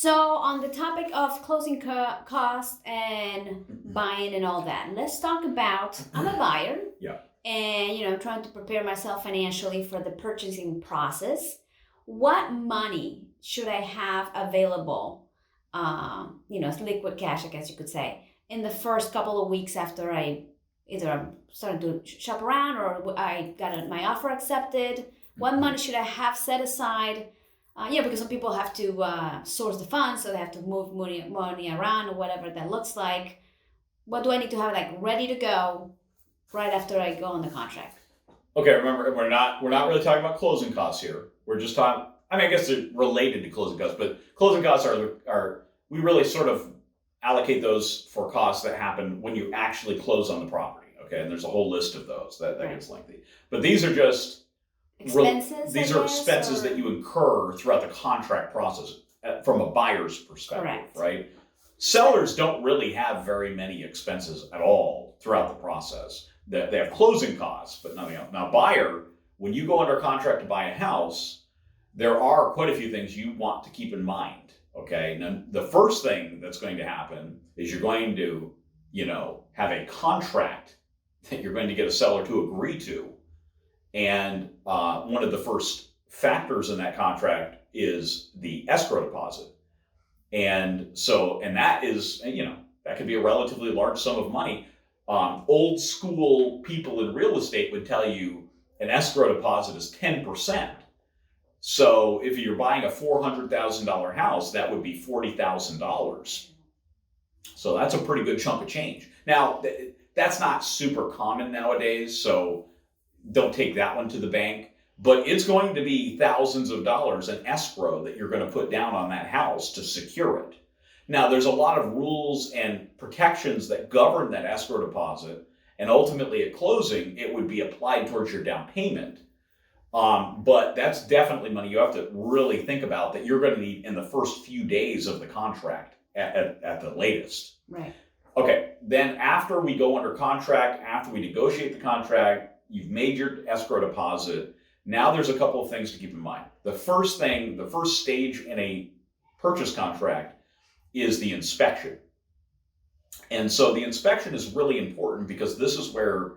So on the topic of closing costs and buying and all that, let's talk about, I'm a buyer. Yeah. And, I'm trying to prepare myself financially for the purchasing process. What money should I have available, liquid cash, I guess you could say, in the first couple of weeks after I'm starting to shop around or I got my offer accepted? What money should I have set aside? Because some people have to source the funds, so they have to move money around or whatever that looks like. What do I need to have ready to go right after I go on the contract? Okay, remember we're not really talking about closing costs here. We're just talking. I mean, I guess they're related to closing costs, but closing costs are we really sort of allocate those for costs that happen when you actually close on the property. Okay, and there's a whole list of those that gets lengthy. But these are just expenses. These are expenses that you incur throughout the contract process from a buyer's perspective. Correct. Right? Sellers don't really have very many expenses at all throughout the process. They have closing costs, but nothing else. Now, buyer, when you go under contract to buy a house, there are quite a few things you want to keep in mind. Okay, now the first thing that's going to happen is you're going to, have a contract that you're going to get a seller to agree to. And one of the first factors in that contract is the escrow deposit. And that is, that could be a relatively large sum of money. Old school people in real estate would tell you an escrow deposit is 10%. So if you're buying a $400,000 house, that would be $40,000. So that's a pretty good chunk of change. Now, that's not super common nowadays, so don't take that one to the bank. But it's going to be thousands of dollars in escrow that you're going to put down on that house to secure it. Now, there's a lot of rules and protections that govern that escrow deposit, and ultimately at closing, it would be applied towards your down payment. But that's definitely money you have to really think about that you're going to need in the first few days of the contract at the latest. Right. Okay, then after we go under contract, after we negotiate the contract, you've made your escrow deposit. Now there's a couple of things to keep in mind. The first stage in a purchase contract is the inspection. And so the inspection is really important because this is where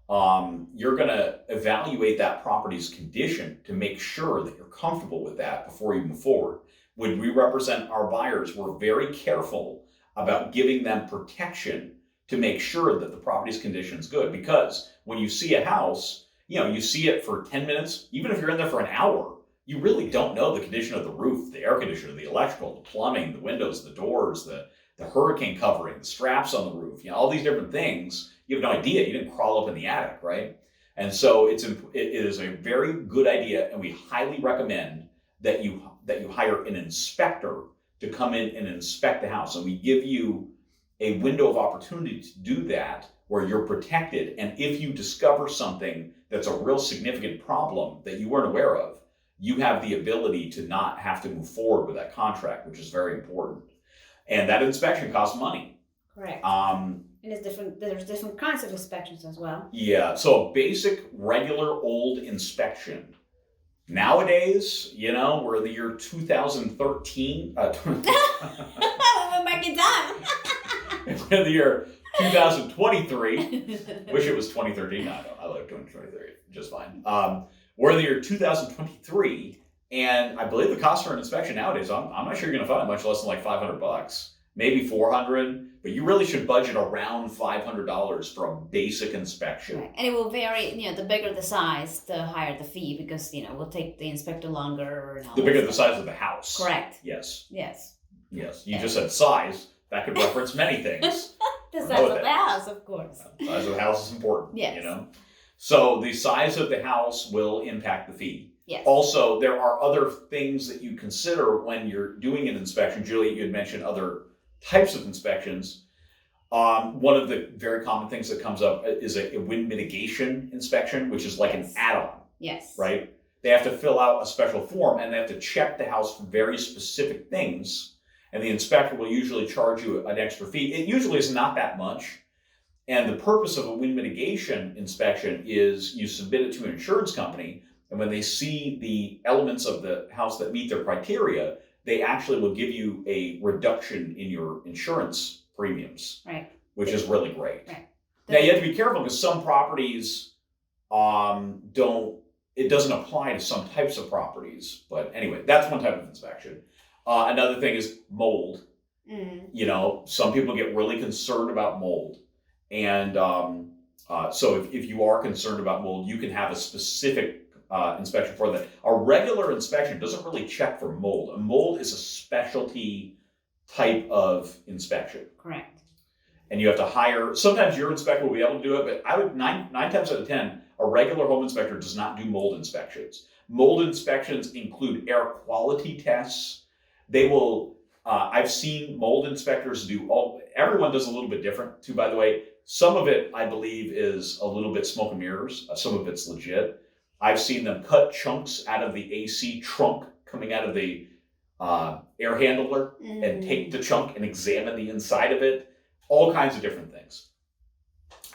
you're going to evaluate that property's condition to make sure that you're comfortable with that before you move forward. When we represent our buyers, we're very careful about giving them protection to make sure that the property's condition is good. Because when you see a house, you see it for 10 minutes, even if you're in there for an hour, you really don't know the condition of the roof, the air conditioner, the electrical, the plumbing, the windows, the doors, the hurricane covering, the straps on the roof, all these different things. You have no idea. You didn't crawl up in the attic, right? And so it is a very good idea, and we highly recommend that you hire an inspector to come in and inspect the house. And we give you a window of opportunity to do that where you're protected. And if you discover something that's a real significant problem that you weren't aware of, you have the ability to not have to move forward with that contract, which is very important. And that inspection costs money. Correct. And there's different kinds of inspections as well. Yeah. So a basic, regular, old inspection. Nowadays, we're in the year 2013. We're back in time. We're in the year 2023. Wish it was 2013. No, I like 2023 just fine. We're in the year 2023, and I believe the cost for an inspection nowadays, I'm not sure you're going to find it much less than like $500, maybe $400. But you really should budget around $500 for a basic inspection. Right. And it will vary, the bigger the size, the higher the fee, because, we'll take the inspector longer. And all the bigger the size of the house. Correct. Yes. Yes. You just said size. That could reference many things. The size of the house, of course. The size of the house is important. Yes. So the size of the house will impact the fee. Yes. Also, there are other things that you consider when you're doing an inspection. Julie, you had mentioned other types of inspections. One of the very common things that comes up is a wind mitigation inspection, which is like an add-on. Yes. Right? They have to fill out a special form and they have to check the house for very specific things. And the inspector will usually charge you an extra fee. It usually is not that much. And the purpose of a wind mitigation inspection is you submit it to an insurance company, and when they see the elements of the house that meet their criteria, they actually will give you a reduction in your insurance premiums, Right. which is really great. Right. Now you have to be careful because some properties it doesn't apply to some types of properties. But anyway, that's one type of inspection. Another thing is mold. Some people get really concerned about mold. And so if you are concerned about mold, you can have a specific inspection for that. A regular inspection doesn't really check for mold. A mold is a specialty type of inspection. Correct. And you have to hire, sometimes your inspector will be able to do it, but I would, nine times out of 10, a regular home inspector does not do mold inspections. Mold inspections include air quality tests. They will, I've seen mold inspectors do everyone does a little bit different too, by the way. Some of it, I believe, is a little bit smoke and mirrors. Some of it's legit. I've seen them cut chunks out of the AC trunk coming out of the air handler and take the chunk and examine the inside of it. All kinds of different things.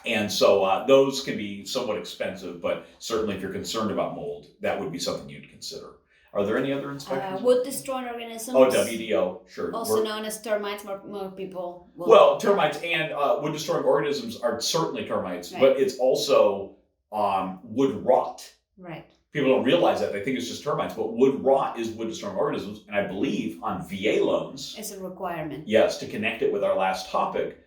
And so those can be somewhat expensive, but certainly if you're concerned about mold, that would be something you'd consider. Are there any other inspections? Wood destroying organisms. Oh, WDO, sure. Also known as termites, more people will. Well, termites and wood destroying organisms are certainly termites, right. But it's also wood rot. Right. People don't realize that. They think it's just termites, but wood rot is wood destroying organisms. And I believe on VA loans, it's a requirement. Yes, to connect it with our last topic,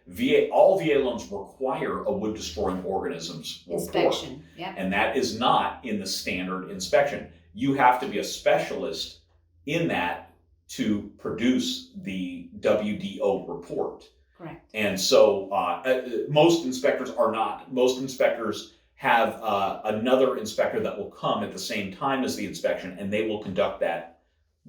all VA loans require a wood destroying organisms inspection. Report. Yeah. And that is not in the standard inspection. You have to be a specialist in that to produce the WDO report. Correct. And so most inspectors are not. Most inspectors have another inspector that will come at the same time as the inspection, and they will conduct that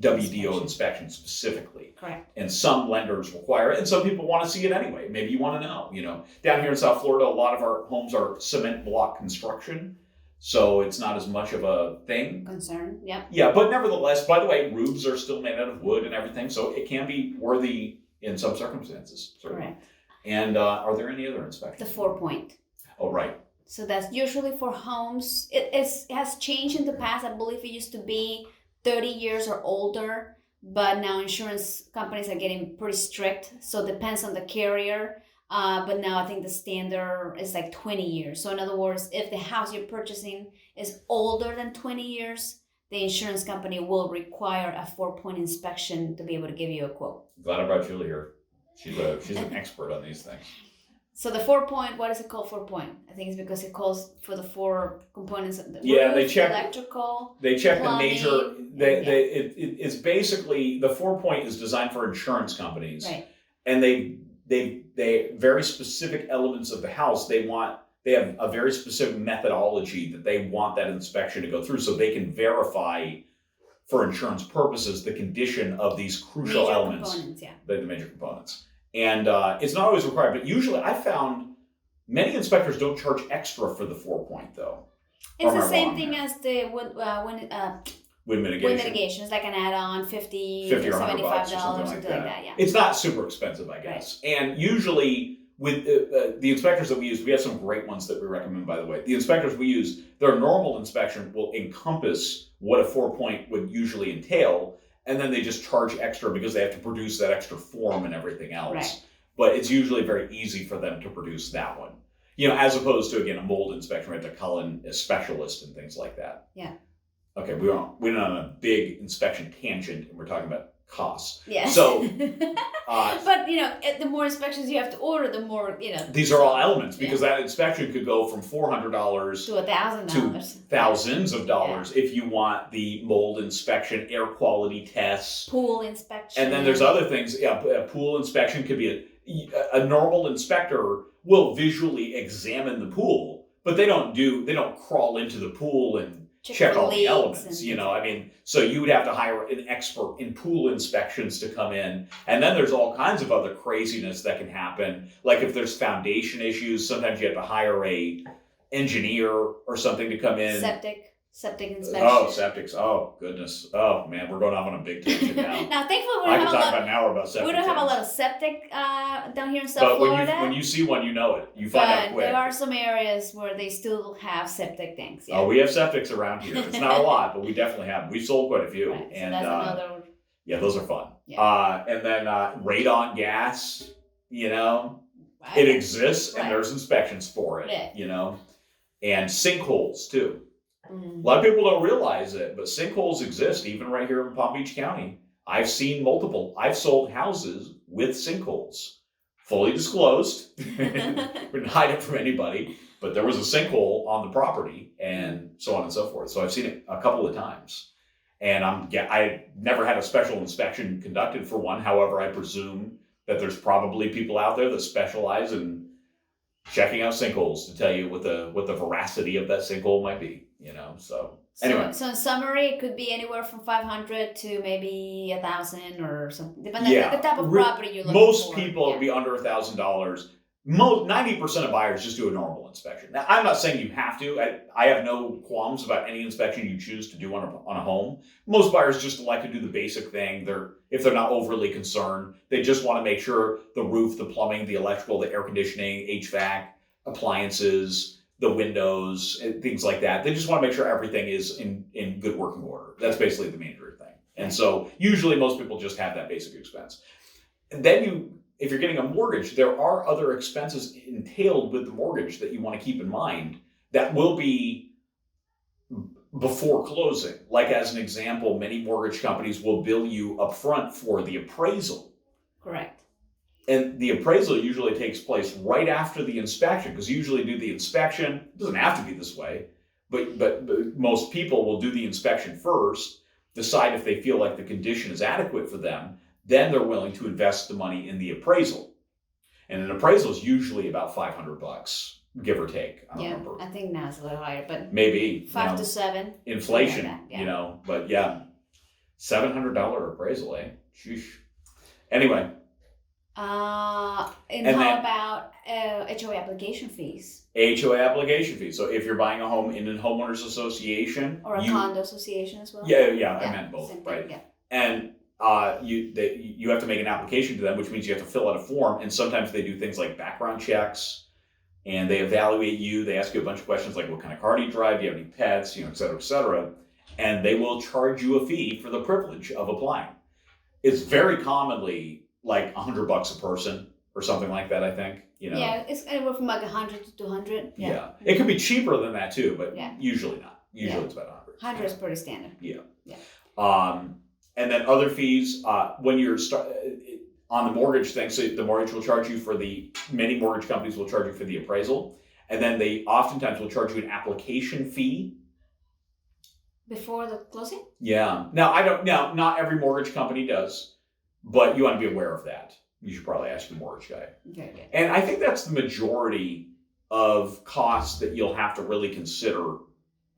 WDO inspection specifically. Correct. And some lenders require it, and some people want to see it anyway. Maybe you want to know. Down here in South Florida, a lot of our homes are cement block construction, so it's not as much of a thing. Concern, yeah. Yeah, but nevertheless, by the way, roofs are still made out of wood and everything, so it can be worthy in some circumstances. Certainly. Correct. And are there any other inspections? The 4-point. Oh, right. So that's usually for homes. It has changed in the past. I believe it used to be 30 years or older, but now insurance companies are getting pretty strict. So it depends on the carrier. But now I think the standard is like 20 years. So in other words, if the house you're purchasing is older than 20 years, the insurance company will require a 4-point inspection to be able to give you a quote. Glad I brought Julie here. She's an expert on these things. So the 4-point, what is it called 4-point? I think it's because it calls for the 4 components of the roof, they check electrical. They check plumbing, the major. It's basically the 4-point is designed for insurance companies, right? And they very specific elements of the house. They have a very specific methodology that they want that inspection to go through, so they can verify for insurance purposes the condition of these crucial major elements. Components, yeah. The major components. And it's not always required, but usually I found many inspectors don't charge extra for the 4-point though. It's the same thing as the wind mitigation. Wind mitigation. It's like an add-on, $50 or $75, something like that. Yeah. It's not super expensive, I guess. Right. And usually with the inspectors that we use, we have some great ones that we recommend, by the way. The inspectors we use, their normal inspection will encompass what a 4-point would usually entail. And then they just charge extra because they have to produce that extra form and everything else. Right. But it's usually very easy for them to produce that one. As opposed to, again, a mold inspection, we have to call in a specialist and things like that. Yeah. Okay, we went on a big inspection tangent and we're talking about costs. Yeah. So, but the more inspections you have to order, the more These are all elements because that inspection could go from $400 to $1,000 to thousands of dollars if you want the mold inspection, air quality tests, pool inspection, and then there's other things. Yeah, a pool inspection could be a normal inspector will visually examine the pool, but they don't crawl into the pool and check all the elements, so you would have to hire an expert in pool inspections to come in. And then there's all kinds of other craziness that can happen. Like if there's foundation issues, sometimes you have to hire a engineer or something to come in. Septic inspection. Oh, septics. Oh, goodness. Oh, man, we're going off on a big tangent now. Now, thankfully, I can talk about an hour about septic. We don't have a lot of septic down here in South Florida. But when you see one, you know it. You find out quick. There are some areas where they still have septic tanks. Yeah. Oh, we have septics around here. It's not a lot, but we definitely have. We've sold quite a few. Right. So and that's another Yeah, those are fun. Yeah. And then radon gas, you know, Right. it exists and Right. there's inspections for it, Yeah. you know, and sinkholes too. Mm. A lot of people don't realize it, but sinkholes exist even right here in Palm Beach County. I've seen multiple. I've sold houses with sinkholes, fully disclosed. Wouldn't hide it from anybody, but there was a sinkhole on the property and so on and so forth. So I've seen it a couple of times. And I never had a special inspection conducted for one. However, I presume that there's probably people out there that specialize in checking out sinkholes to tell you what the veracity of that sinkhole might be, you know. So anyway, so in summary, it could be anywhere from 500 to maybe 1,000 or something, depending yeah, on the type of property you're looking most for. people would be under $1,000. 90% of buyers just do a normal inspection. Now, I'm not saying you have to. I have no qualms about any inspection you choose to do on a home. Most buyers just like to do the basic thing. If they're not overly concerned, they just want to make sure the roof, the plumbing, the electrical, the air conditioning, HVAC, appliances, the windows, and things like that. They just want to make sure everything is in good working order. That's basically the major thing. And so usually most people just have that basic expense. And then if you're getting a mortgage, there are other expenses entailed with the mortgage that you want to keep in mind that will be before closing. Like as an example, many mortgage companies will bill you upfront for the appraisal. Correct. And the appraisal usually takes place right after the inspection, because you usually do the inspection. It doesn't have to be this way, but most people will do the inspection first, decide if they feel like the condition is adequate for them. Then they're willing to invest the money in the appraisal. And an appraisal is usually about $500, give or take. I don't remember. I think now it's a little higher, but Maybe 5 to 7. Inflation, like that, yeah. you know, but yeah, $700 appraisal, eh? Sheesh. Anyway. And how about HOA application fees? HOA application fees. So if you're buying a home in a homeowners association. Or a condo association as well? Yeah, I meant both, right? Yeah. And you have to make an application to them, which means you have to fill out a form. And sometimes they do things like background checks, and they evaluate you. They ask you a bunch of questions like, what kind of car do you drive? Do you have any pets? You know, et cetera, et cetera. And they will charge you a fee for the privilege of applying. It's very commonly like $100 a person or something like that, I think. You know. Yeah, it's anywhere from like 100 to 200. Yeah. It could be cheaper than that too, but usually not. Usually it's about 100. 100 is pretty standard. Yeah. And then other fees, when you're on the mortgage thing, so the mortgage will charge you many mortgage companies will charge you for the appraisal. And then they oftentimes will charge you an application fee. Before the closing? Yeah. Now, not every mortgage company does, but you want to be aware of that. You should probably ask your mortgage guy. Okay. And I think that's the majority of costs that you'll have to really consider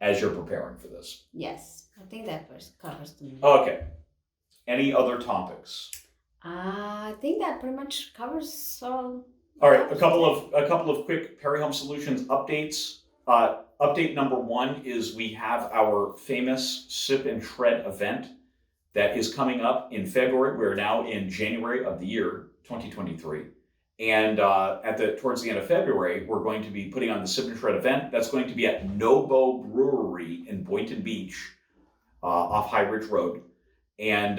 as you're preparing for this. Yes. I think that covers the main. Okay. Any other topics? I think that pretty much covers all. All right, a couple of quick Perry Home Solutions updates. Update number 1 is we have our famous Sip and Shred event that is coming up in February. We're now in January of the year 2023, and towards the end of February, we're going to be putting on the Sip and Shred event. That's going to be at Nobo Brewery in Boynton Beach, off High Ridge Road. And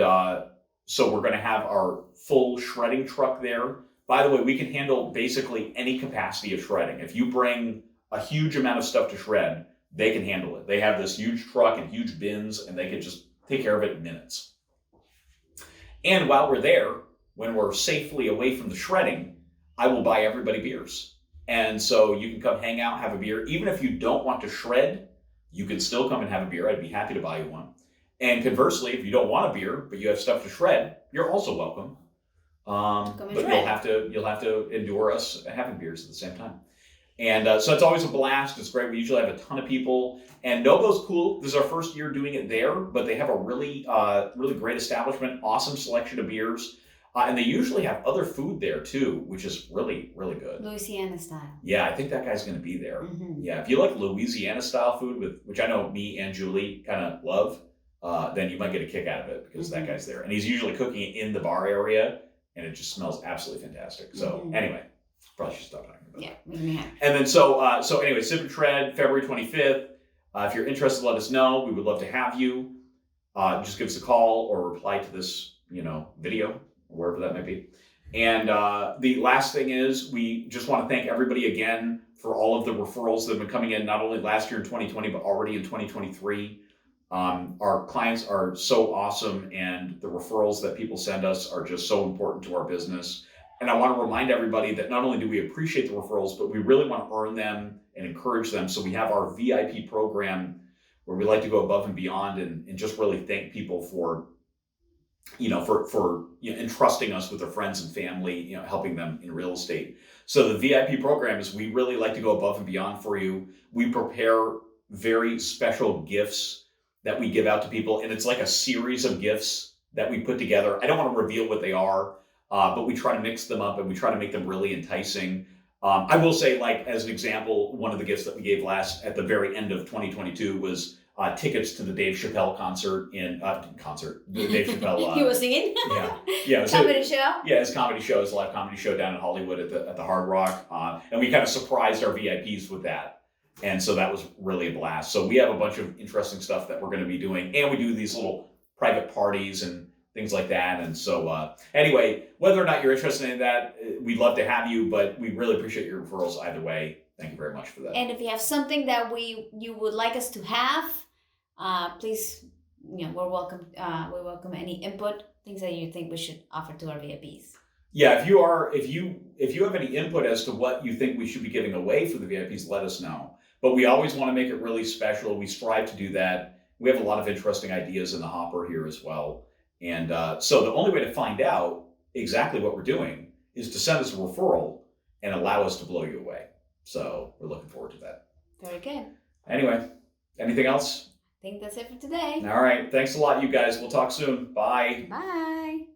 so we're going to have our full shredding truck there. By the way, we can handle basically any capacity of shredding. If you bring a huge amount of stuff to shred, they can handle it. They have this huge truck and huge bins, and they can just take care of it in minutes. And while we're there, when we're safely away from the shredding, I will buy everybody beers. And so you can come hang out, have a beer. Even if you don't want to shred, you can still come and have a beer. I'd be happy to buy you one. And conversely, if you don't want a beer, but you have stuff to shred, you're also welcome. But you'll have to endure us having beers at the same time. And so it's always a blast. It's great. We usually have a ton of people. And Nobo's cool. This is our first year doing it there, but they have a really great establishment, awesome selection of beers. And they usually have other food there too, which is really, really good. Louisiana style. Yeah, I think that guy's going to be there. Mm-hmm. Yeah, if you like Louisiana style food, which I know me and Julie kind of love, then you might get a kick out of it because that guy's there. And he's usually cooking it in the bar area, and it just smells absolutely fantastic. So anyway, probably should stop talking about that. Yeah. And then so anyway, Sip and Shred, February 25th. If you're interested, let us know. We would love to have you. Just give us a call or reply to this video, wherever that may be. And the last thing is, we just want to thank everybody again for all of the referrals that have been coming in, not only last year in 2020, but already in 2023. Our clients are so awesome, and the referrals that people send us are just so important to our business. And I want to remind everybody that not only do we appreciate the referrals, but we really want to earn them and encourage them. So we have our VIP program where we like to go above and beyond and just really thank people for entrusting us with their friends and family, helping them in real estate. So the VIP program is, we really like to go above and beyond for you. We prepare very special gifts that we give out to people, and it's like a series of gifts that we put together. I don't want to reveal what they are, but we try to mix them up and we try to make them really enticing. I will say, like, as an example, one of the gifts that we gave at the very end of 2022 was tickets to the Dave Chappelle concert the Dave Chappelle. He was singing. Yeah. Comedy show. Yeah, his comedy show, his live comedy show down in Hollywood at the Hard Rock, and we kind of surprised our VIPs with that, and so that was really a blast. So we have a bunch of interesting stuff that we're going to be doing, and we do these little private parties and things like that. And so anyway, whether or not you're interested in that, we'd love to have you, but we really appreciate your referrals either way. Thank you very much for that. And if you have something that you would like us to have, please, we're welcome. We welcome any input, things that you think we should offer to our VIPs. Yeah, if you have any input as to what you think we should be giving away for the VIPs, let us know. But we always want to make it really special. We strive to do that. We have a lot of interesting ideas in the hopper here as well. And so the only way to find out exactly what we're doing is to send us a referral and allow us to blow you away. So we're looking forward to that. Very good. Anyway, anything else? I think that's it for today. All right. Thanks a lot, you guys. We'll talk soon. Bye. Bye.